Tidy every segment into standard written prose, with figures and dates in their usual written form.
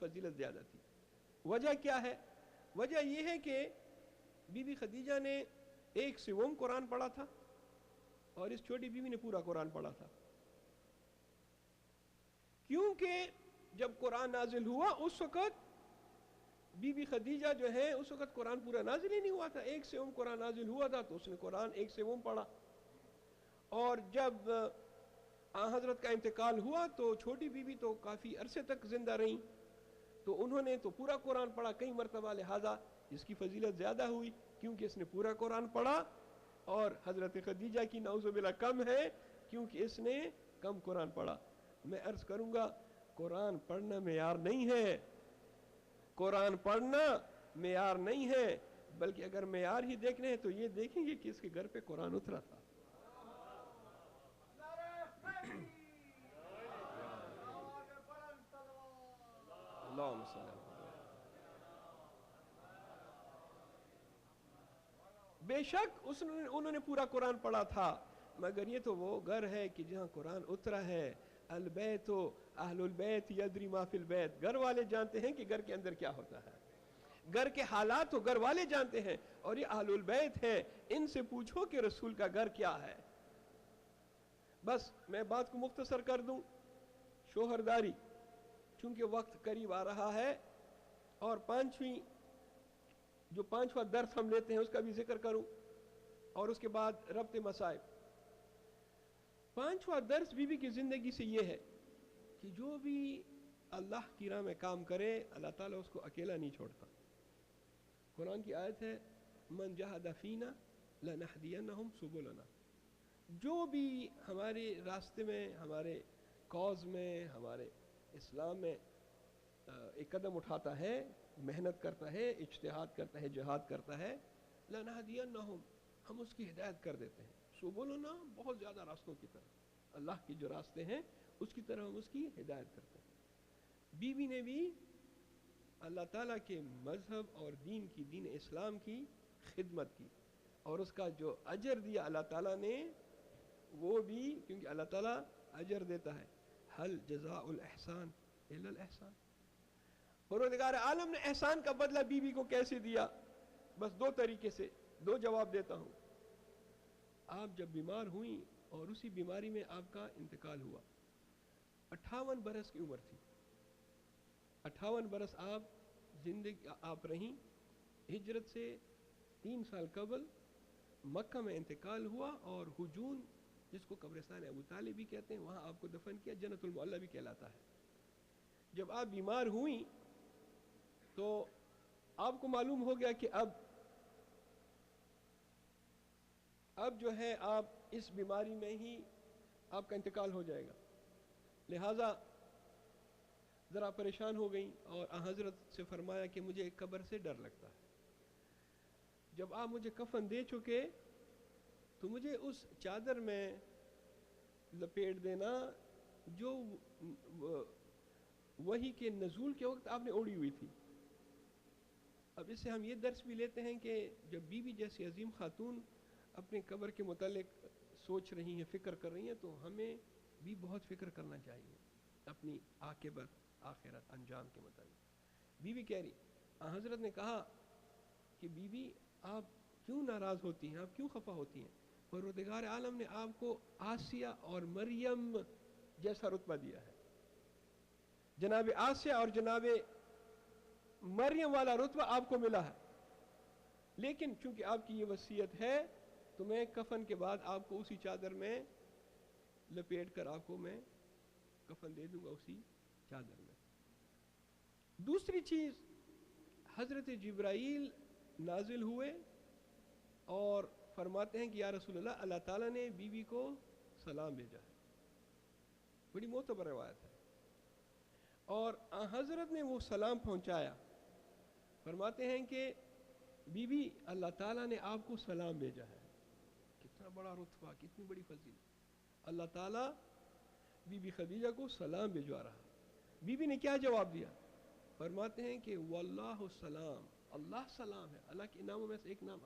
فضیلت زیادہ تھی۔ وجہ کیا ہے؟ وجہ یہ ہے کہ بی بی خدیجہ نے 1/7 قرآن پڑھا تھا اور اس چھوٹی بیوی نے پورا قرآن پڑھا تھا، کیونکہ جب قرآن نازل ہوا اس وقت بی بی خدیجہ جو ہے اس وقت قرآن پورا نازل ہی نہیں ہوا تھا، 1/7 قرآن نازل ہوا تھا تو اس نے قرآن 1/7 پڑھا، اور جب حضرت کا انتقال ہوا تو چھوٹی بیوی تو کافی عرصے تک زندہ رہیں، تو انہوں نے تو پورا قرآن پڑھا کئی مرتبہ، لہذا اس کی فضیلت زیادہ ہوئی کیونکہ اس نے پورا قرآن پڑھا، اور حضرت خدیجہ کی نعوذ باللہ کم ہے کیونکہ اس نے کم قرآن پڑھا۔ میں عرض کروں گا قرآن پڑھنا معیار نہیں ہے، قرآن پڑھنا معیار نہیں ہے، بلکہ اگر معیار ہی دیکھنے ہیں تو یہ دیکھیں گے کہ اس کے گھر پہ قرآن اترا تھا۔ اللہم صلی اللہ علیہ وسلم۔ بے شک انہوں نے پورا قرآن پڑھا تھا، مگر یہ تو وہ گھر ہے کہ جہاں قرآن اترا ہے۔ البیت اہل البیت یدری ما فی البیت، گھر والے جانتے ہیں کہ گھر کے اندر کیا ہوتا ہے، گھر کے حالات تو گھر والے جانتے ہیں، اور یہ اہل البیت ہے، ان سے پوچھو کہ رسول کا گھر کیا ہے۔ بس میں بات کو مختصر کر دوں، شوہرداری، چونکہ وقت قریب آ رہا ہے، اور پانچواں درس ہم لیتے ہیں اس کا بھی ذکر کروں، اور اس کے بعد ربط مصائب۔ پانچواں درس بی بی کی زندگی سے یہ ہے کہ جو بھی اللہ کی راہ میں کام کرے اللہ تعالیٰ اس کو اکیلا نہیں چھوڑتا۔ قرآن کی آیت ہے من جاہد فینا لنہدینہم سبلنا، جو بھی ہمارے راستے میں، ہمارے کاز میں، ہمارے اسلام میں ایک قدم اٹھاتا ہے، محنت کرتا ہے، اجتہاد کرتا ہے، جہاد کرتا ہے، لنہدینہم، ہم اس کی ہدایت کر دیتے ہیں، سبلنا بہت زیادہ راستوں کی طرف، اللہ کے جو راستے ہیں اس کی طرف ہم اس کی ہدایت کرتے ہیں۔ بیوی نے بھی اللہ تعالیٰ کے مذہب اور دین اسلام کی خدمت کی، اور اس کا جو اجر دیا اللہ تعالیٰ نے وہ بھی، کیونکہ اللہ تعالیٰ اجر دیتا ہے، حل جزاء الاحسان الا الاحسان۔ پروردگار عالم نے احسان کا بدلہ بیوی کو کیسے دیا؟ بس 2 طریقے سے 2 جواب دیتا ہوں۔ آپ جب بیمار ہوئیں اور اسی بیماری میں آپ کا انتقال ہوا، 58 برس کی عمر تھی، 58 برس آپ رہیں، ہجرت سے 3 سال قبل مکہ میں انتقال ہوا، اور ہجون جس کو قبرستان ابو طالب بھی کہتے ہیں وہاں آپ کو دفن کیا، جنت المعلا بھی کہلاتا ہے۔ جب آپ بیمار ہوئیں تو آپ کو معلوم ہو گیا کہ اب جو ہے آپ اس بیماری میں ہی آپ کا انتقال ہو جائے گا، لہٰذا ذرا پریشان ہو گئیں، اور حضرت سے فرمایا کہ مجھے ایک قبر سے ڈر لگتا ہے، جب آپ مجھے کفن دے چکے تو مجھے اس چادر میں لپیٹ دینا جو وحی کے نزول کے وقت آپ نے اوڑھی ہوئی تھی۔ اب اس سے ہم یہ درس بھی لیتے ہیں کہ جب بیوی جیسی عظیم خاتون اپنے قبر کے متعلق سوچ رہی ہیں، فکر کر رہی ہیں، تو ہمیں بھی بہت فکر کرنا چاہیے اپنی عاقبت، آخرت، انجام کے متعلق۔ بیوی کہہ رہی، حضرت نے کہا کہ بیوی آپ کیوں ناراض ہوتی ہیں، آپ کیوں خفا ہوتی ہیں؟ پروردگار عالم نے آپ کو آسیہ اور مریم جیسا رتبہ دیا ہے، جناب آسیہ اور جناب مریم والا رتبہ آپ کو ملا ہے، لیکن چونکہ آپ کی یہ وصیت ہے تو میں کفن کے بعد آپ کو اسی چادر میں لپیٹ کر آپ کو میں کفن دے دوں گا اسی چادر میں۔ دوسری چیز، حضرت جبرائیل نازل ہوئے اور فرماتے ہیں کہ یا رسول اللہ، اللہ تعالیٰ نے بیوی کو سلام بھیجا ہے، بڑی معتبر روایت ہے، اور حضرت نے وہ سلام پہنچایا۔ فرماتے ہیں کہ بی بی اللہ تعالیٰ نے آپ کو سلام بھیجا ہے، کتنا بڑا رتبہ، کتنی بڑی فضیلت، اللہ تعالیٰ بی بی خدیجہ کو سلام بھیجوا رہا۔ بی بی نے کیا جواب دیا؟ فرماتے ہیں کہ واللہ سلام، اللہ سلام ہے، اللہ کے ناموں میں سے ایک نام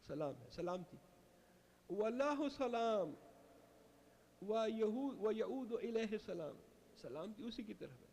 سلام ہے، سلامتی، واللہ سلام وَيَعُودُ إِلَيْهِ سلام، سلامتی اسی کی طرف ہے،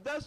10